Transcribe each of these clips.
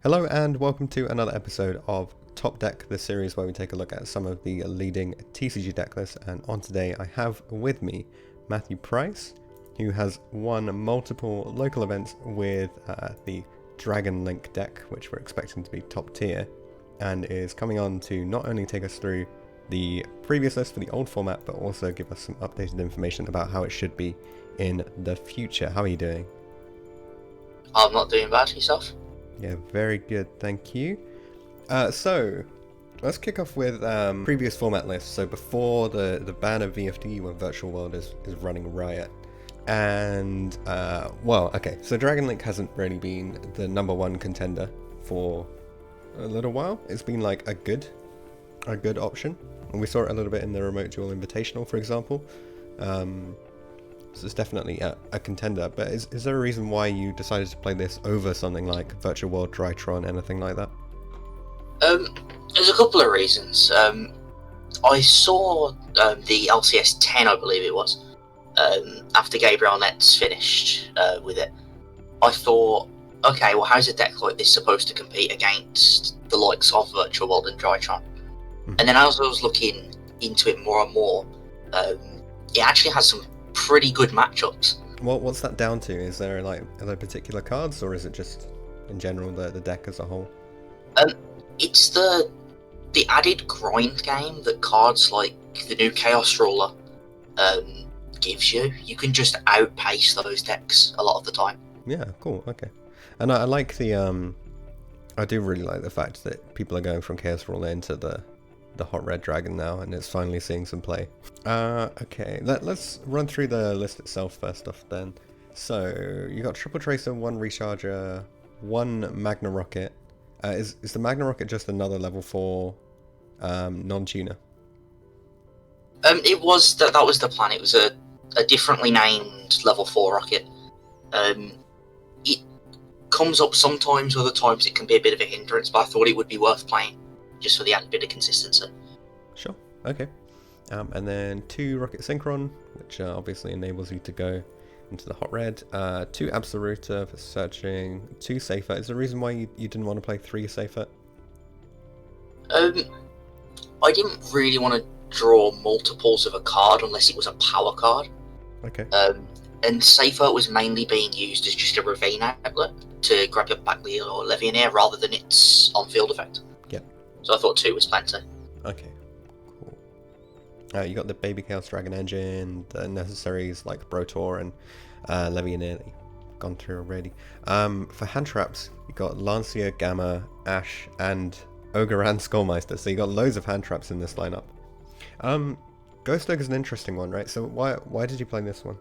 Hello and welcome to another episode of Top Deck, the series where we take a look at some of the leading TCG deck lists. And on today I have with me Matthew Price, who has won multiple local events with the Dragon Link deck, which we're expecting to be top tier, and is coming on to not only take us through the previous list for the old format, but also give us some updated information about how it should be in the future. How are you doing? I'm not doing bad. Yourself? Yeah, very good, thank you. So, let's kick off with previous format lists. So before the ban of VFD, when Virtual World is running riot. And, so Dragon Link hasn't really been the number one contender for a little while. It's been like a good option. And we saw it a little bit in the Remote Duel Invitational, for example. So it's definitely a contender, but is there a reason why you decided to play this over something like Virtual World, Drytron, anything like that? There's a couple of reasons. I saw the LCS 10, I believe it was, after Gabriel Nets finished with it. I thought, okay, well, how's a deck like this supposed to compete against the likes of Virtual World and Drytron? Mm-hmm. And then as I was looking into it more and more, it actually has some pretty good matchups. What's that down to? Are there particular cards, or is it just in general the deck as a whole? It's the added grind game that cards like the new Chaos Ruler gives you. You can just outpace those decks a lot of the time. Yeah, cool. Okay, and I like the I do really like the fact that people are going from Chaos Ruler into the Hot Red Dragon now, and it's finally seeing some play. Okay, let's run through the list itself first off then. So, you got Triple Tracer, 1 Recharger, 1 Magna Rocket. Is the Magna Rocket just another level 4 non-tuner? It was, that was the plan. It was a differently named level 4 rocket. It comes up sometimes, other times it can be a bit of a hindrance, but I thought it would be worth playing, just for the added bit of consistency. Sure, okay. And then 2 Rocket Synchron, which obviously enables you to go into the Hot Red. 2 Absoluta for searching. 2 Safer. Is there a reason why you didn't want to play 3 Safer? I didn't really want to draw multiples of a card unless it was a power card. Okay. And Safer was mainly being used as just a Ravine outlet to grab your Backley or Levianeer rather than its on-field effect. Yep. So I thought 2 was plenty. Okay, cool. You got the Baby Chaos Dragon Engine, the necessaries like Brotor and Levianeer that you've gone through already. For hand traps, you got Lancia, Gamma, Ash, and Ogre and Skullmeister. So you got loads of hand traps in this lineup. Ghost Ogre is an interesting one, right? So why did you play this one?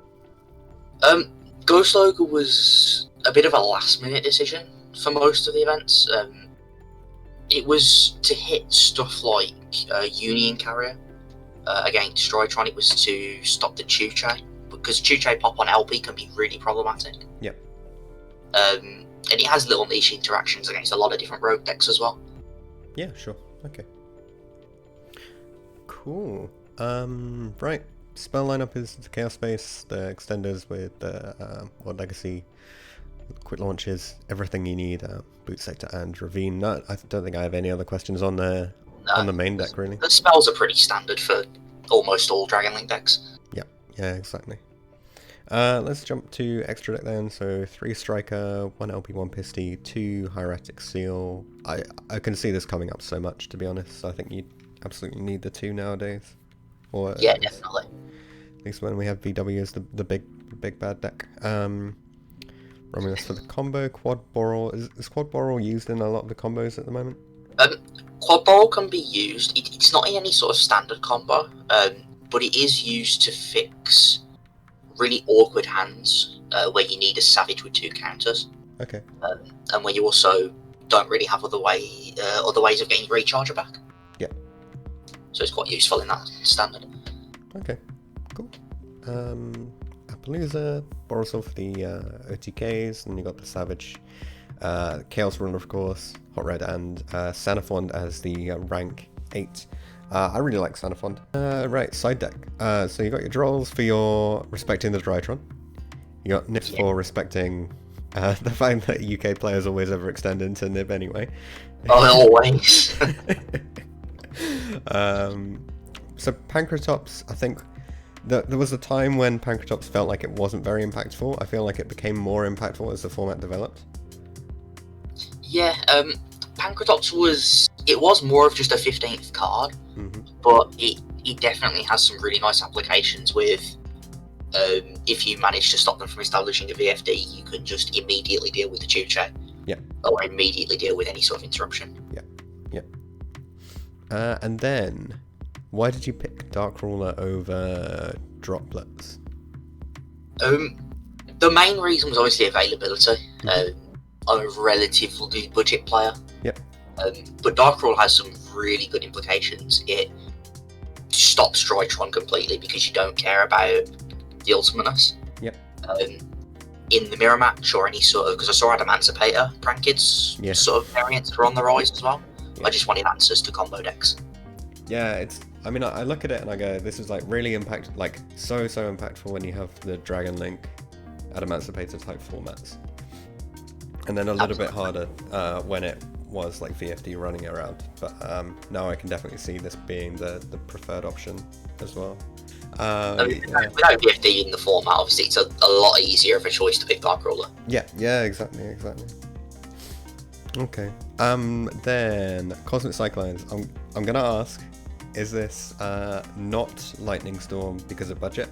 Ghost Ogre was a bit of a last-minute decision for most of the events. It was to hit stuff like Union Carrier against Drytron. It was to stop the Chuche, because Chuche pop on LP can be really problematic. Yep. And it has little niche interactions against a lot of different rogue decks as well. Yeah, sure. Okay. Cool. Right. Spell lineup is the Chaos Space, the extenders with the World Legacy, quick launches, everything you need, Boot Sector and Ravine. No, I don't think I have any other questions on the main deck, really. The spells are pretty standard for almost all Dragon Link decks. Yeah, exactly. Let's jump to extra deck then. So 3 Striker, 1 LP, 1 Pisty, 2 Hieratic Seal. I can see this coming up so much, to be honest. I think you absolutely need the 2 nowadays. Or yeah, definitely. At least when we have VW as the big bad deck. Romulus for the combo. Quad Boral. Is Quad Boral used in a lot of the combos at the moment? Quad Boral can be used. It's not in any sort of standard combo, but it is used to fix really awkward hands where you need a Savage with 2 counters. Okay. And where you also don't really have other ways of getting your recharger back. Yeah. So it's quite useful in that standard. Okay, cool. Appaloosa, Borisov for the OTKs, and you got the Savage, Chaos Runner, of course, Hot Red, and Sanafond as the rank 8. I really like Sanafond. Right, side deck. So you got your Drolls for your respecting the Drytron. You got Nips for respecting The fact that UK players always overextend into Nib anyway. Oh, always. So Pancratops, I think there was a time when Pancratops felt like it wasn't very impactful. I feel like it became more impactful as the format developed. Yeah, Pancratops was more of just a 15th card, but it definitely has some really nice applications with. If you manage to stop them from establishing a VFD, you can just immediately deal with the tube chain. Yeah. Or immediately deal with any sort of interruption. Yeah. And then, why did you pick Darkruler over Droplets? The main reason was obviously availability. I'm a relatively budget player. Yep. But Darkruler has some really good implications. It stops Drytron completely because you don't care about the ultimateness. Yep. In the mirror match or any sort of, because I saw Emancipator Prankids sort of variants were on the rise as well. I just wanted answers to combo decks. Yeah, I look at it and I go, this is like really so impactful when you have the Dragon Link Emancipator type formats, and then a little bit harder when it was like VFD running around. But now I can definitely see this being the preferred option as well. Without VFD in the format, obviously it's a lot easier of a choice to pick Darkruler. Yeah, exactly. Okay. Then Cosmic Cyclones. I'm gonna ask, is this not Lightning Storm because of budget?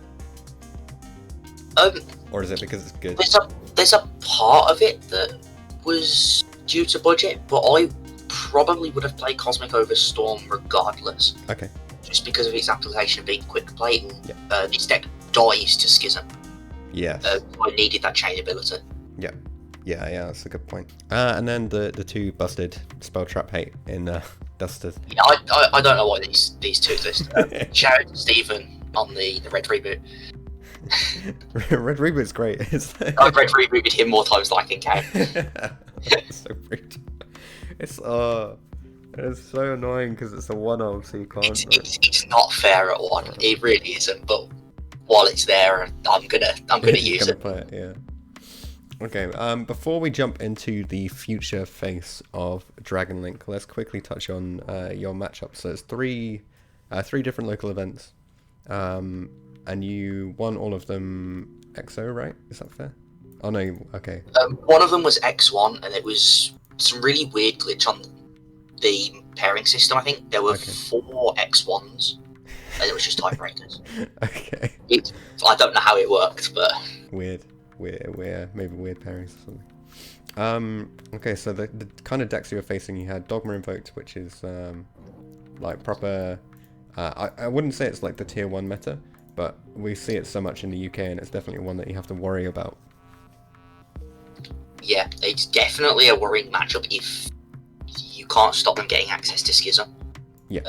Or is it because it's good? There's a part of it that was due to budget, but I probably would have played Cosmic over Storm regardless. Okay. Just because of its application being quick play, its deck dies to Schism. Yeah. I needed that chain ability. Yeah, that's a good point. And then the two busted Spell Trap Hate in Dusted. Yeah, I don't know why these two exist. Shout out to Stephen on the Red Reboot. Red Reboot's great. I've Red Rebooted him more times than I can count. That's so brutal. It's so annoying because it's a one-off, so you can't. It's not fair at one. It really isn't. But while it's there, I'm gonna use it. Play it. Yeah. Okay. Before we jump into the future face of Dragon Link, let's quickly touch on your matchup. So it's three different local events, and you won all of them XO, right? Is that fair? Oh no. Okay. One of them was X1, and it was some really weird glitch on the pairing system. I think there were 4 X1s, and it was just tiebreakers. Okay. I don't know how it worked, but weird, maybe weird pairings or something. Okay, so the kind of decks you were facing, you had Dogma Invoked, which is like proper. I wouldn't say it's like the tier 1 meta, but we see it so much in the UK, and it's definitely one that you have to worry about. Yeah, it's definitely a worrying matchup if you can't stop them getting access to Schism. Yeah.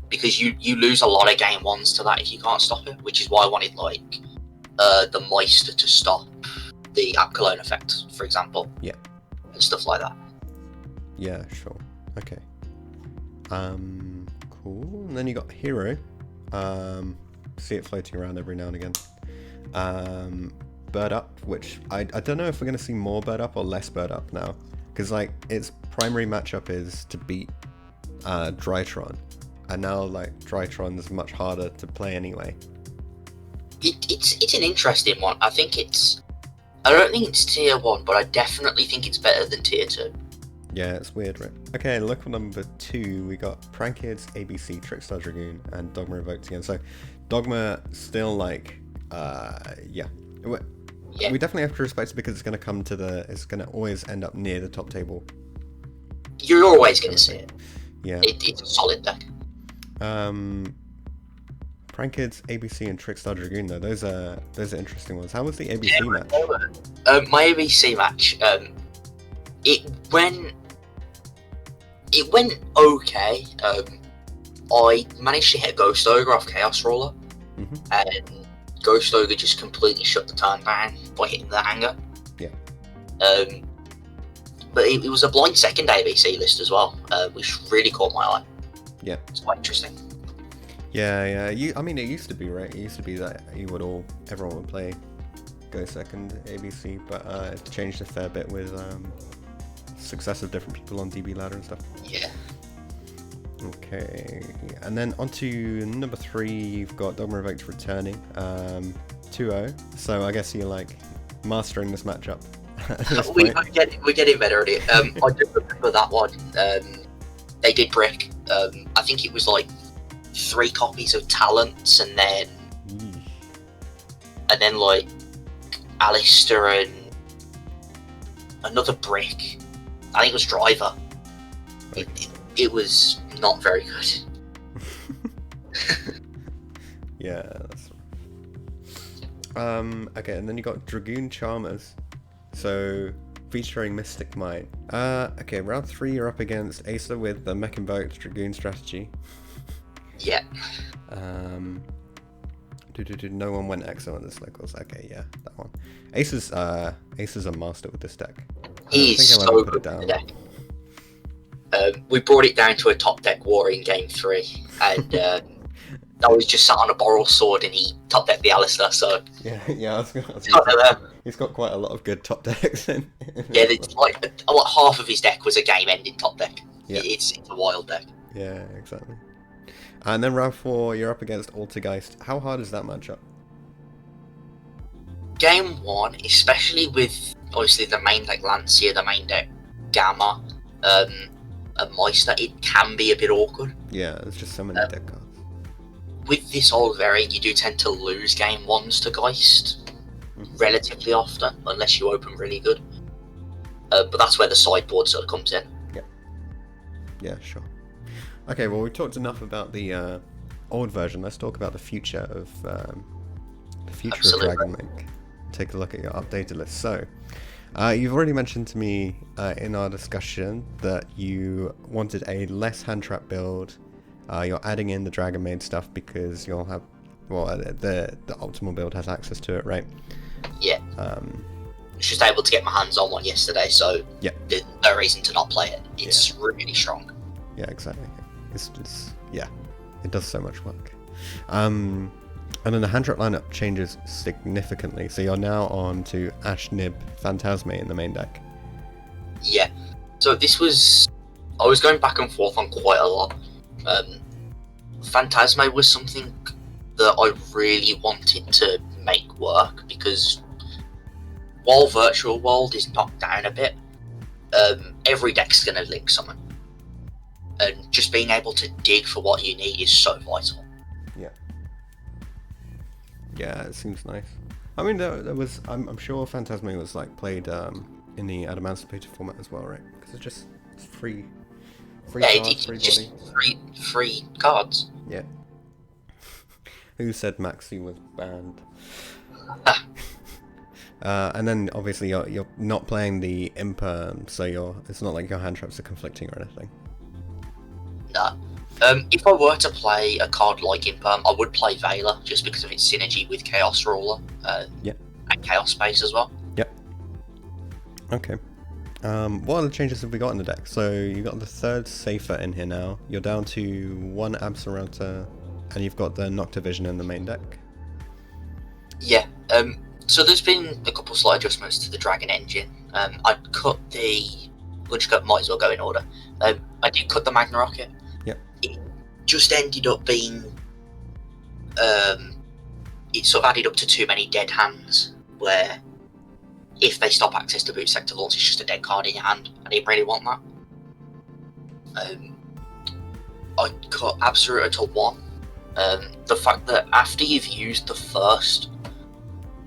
Because you lose a lot of game 1s to that if you can't stop it, which is why I wanted like the Meister to stop the App Cologne effect, for example. Yeah. And stuff like that. Yeah, sure. Okay. Cool. And then you got Hero. See it floating around every now and again. Bird Up, which I don't know if we're going to see more Bird Up or less Bird Up now, because like its primary matchup is to beat Drytron, and now like Drytron's much harder to play anyway. It's an interesting one. I don't think it's tier 1, but I definitely think it's better than tier 2. Yeah, it's weird, right? Okay, local number 2, we got Prankids, ABC, Trickstar Dragoon, and Dogma Invoked again. So Dogma still like we definitely have to respect it because it's going to it's going to always end up near the top table. You're always going to see it. Yeah. It's a solid deck. Prankids, ABC, and Trickstar Dragoon though, those are interesting ones. How was the ABC match? My ABC match, it went okay. I managed to hit a Ghost Ogre off Chaos Roller, and Ghost Ogre just completely shut the turn down by hitting the hanger. Yeah. But it was a blind second ABC list as well, which really caught my eye. Yeah. It's quite interesting. Yeah. I mean, it used to be, right? It used to be that everyone would play go second ABC, but it's changed a fair bit with success of different people on DB ladder and stuff. Yeah. Okay, and then on to number 3, you've got Dogma Revoked returning, 2-0. So I guess you're like mastering this matchup. We're getting better at it. I do remember that one. They did brick. I think it was like 3 copies of Talents, and then like Alistair and another brick. I think it was Driver. Okay. It was not very good. Yeah, that's okay, and then you got Dragoon Charmers, so featuring Mystic Might. Okay, round 3 you're up against Acer with the Mech Invoked Dragoon strategy. Yeah. No one went EXO on this locals. Okay, yeah, that one. Acer's a master with this deck. He's so good with the deck. We brought it down to a top deck war in game 3, and I was just sat on a Boral Sword and he top decked the Alistair, so... Yeah, I was gonna he's got quite a lot of good top decks in. Yeah, it's like half of his deck was a game-ending top deck. Yeah. It's a wild deck. Yeah, exactly. And then round 4, you're up against Altergeist. How hard is that matchup? Game 1, especially with, obviously, the main deck Lancia, the main deck Gamma, and Meister, it can be a bit awkward. Yeah, there's just so many deck cards. With this old variant, you do tend to lose game 1s to Geist relatively often, unless you open really good. But that's where the sideboard sort of comes in. Yeah, sure. Okay, well, we've talked enough about the old version. Let's talk about the future of Absolutely. Dragon Link. Take a look at your updated list. So, you've already mentioned to me in our discussion that you wanted a less hand trap build. You're adding in the Dragon Maid stuff because you'll have, well, the optimal build has access to it, right? Yeah. I was just able to get my hands on one yesterday, so yeah, there's no reason to not play it. It's really strong. Yeah, exactly. It's yeah, it does so much work. And then the hand trap lineup changes significantly. So you're now on to Ash, Nib, Phantasme in the main deck. Yeah. So I was going back and forth on quite a lot. Phantasme was something that I really wanted to make work because while Virtual World is knocked down a bit, every deck's going to link summon. And just being able to dig for what you need is so vital. Yeah, it seems nice. I mean, there was, I'm sure Phantasme was like played in the Adamantipated format as well, right? Because it's free cards, free body. Free cards. Yeah. Who said Maxi was banned? And then obviously you're not playing the Imperm, so it's not like your hand traps are conflicting or anything. No. If I were to play a card like Imperm, I would play Veiler just because of its synergy with Chaos Ruler. And Chaos Space as well. Yep. Okay. What other changes have we got in the deck? So you got the 3rd Safer in here now. You're down to 1 Absoluta, and you've got the Noctivision in the main deck. Yeah. So there's been a couple slight adjustments to the Dragon engine. I cut the... might as well go in order. I did cut the Magna Rocket. Yep. It just ended up being... it sort of added up to too many dead hands, where if they stop access to Boot Sector Launch, it's just a dead card in your hand. I didn't really want that. I cut Absoluta to 1. The fact that after you've used the first,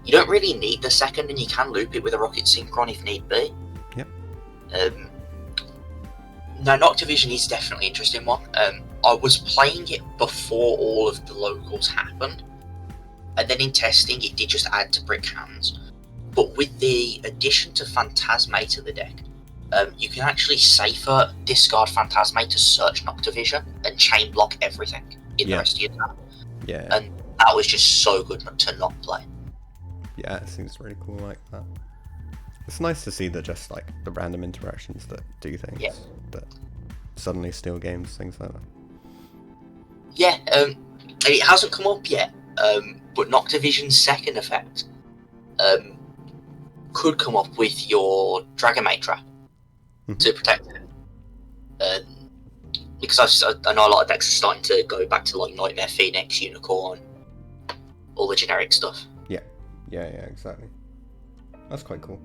you don't really need the second, and you can loop it with a Rocket Synchron if need be. Yep. Now, Noctivision is definitely an interesting one. I was playing it before all of the locals happened, and then in testing it did just add to brick hands. But with the addition to Phantasme to the deck, you can actually safer discard Phantasme to search Noctivision and chain block everything in the rest of your turn. Yeah. And that was just so good to not play. Yeah, it seems really cool like that. It's nice to see that just like the random interactions that do things that suddenly steal games, things like that. Yeah, it hasn't come up yet, but Noctivision's second effect could come up with your Dragonmate trap to protect it. Because I know a lot of decks are starting to go back to like Nightmare Phoenix, Unicorn, all the generic stuff. Yeah, exactly. That's quite cool.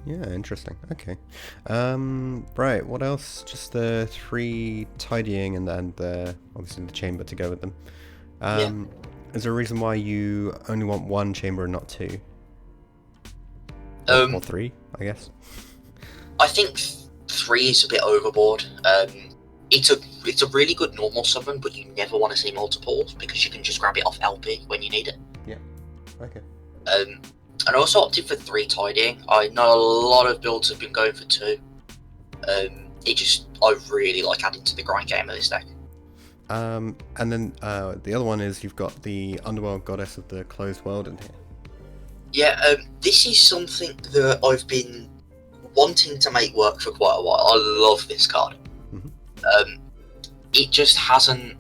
Yeah, interesting. Okay. Right, what else? Just the 3 tidying and obviously the chamber to go with them. Is there a reason why you only want 1 chamber and not 2? Or 3, I guess? I think 3 is a bit overboard. It's a really good normal summon, but you never want to see multiples because you can just grab it off LP when you need it. Yeah. Okay. And I also opted for 3 tidying. I know a lot of builds have been going for 2. I really like adding to the grind game of this deck. And then the other one is you've got the Underworld Goddess of the Closed World in here. Yeah, this is something that I've been wanting to make work for quite a while. I love this card. It just hasn't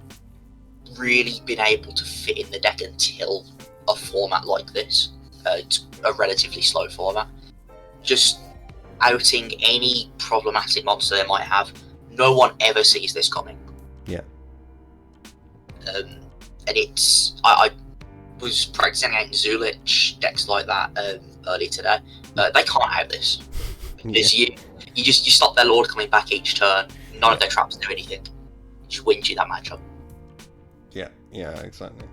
really been able to fit in the deck until a format like this. It's a relatively slow format. Just outing any problematic monster they might have. No one ever sees this coming. Yeah. And I was practicing out in Zulich decks like that earlier today. They can't have this. Because you stop their Lord coming back each turn. None of their traps do anything. It just wins you that matchup. Yeah, exactly.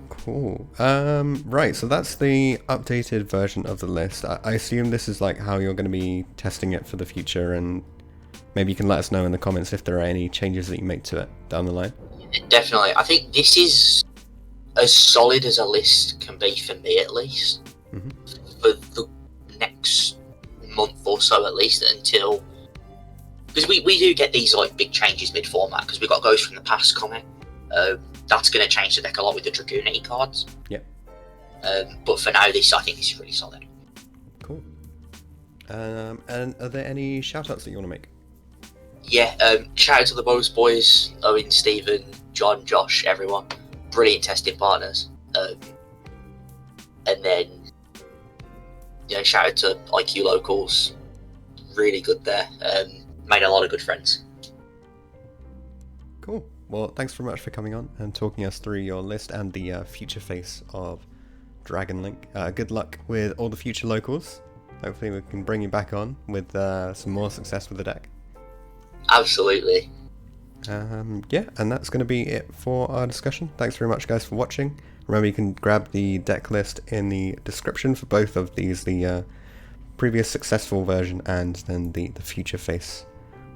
Cool. Right, so that's the updated version of the list. I assume this is like how you're going to be testing it for the future, and maybe you can let us know in the comments if there are any changes that you make to it down the line. Definitely. I think this is as solid as a list can be for me, at least. For the next month or so, at least, until... Because we do get these like big changes mid-format, because we've got Ghost from the Past coming. That's going to change the deck a lot with the Dragoon cards. Yep. But for now, I think this is really solid. Cool. And are there any shout-outs that you want to make? Yeah, shout out to the Bose boys, Owen, Stephen, John, Josh, everyone. Brilliant testing partners. And then, shout out to IQ Locals. Really good there. Made a lot of good friends. Cool. Well, thanks very much for coming on and talking us through your list and the future face of Dragon Link. Good luck with all the future locals. Hopefully we can bring you back on with some more success with the deck. Absolutely. Yeah, and that's going to be it for our discussion. Thanks very much, guys, for watching. Remember, you can grab the deck list in the description for both of these, the previous successful version and then the future face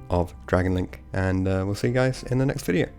of Dragon Link. And we'll see you guys in the next video.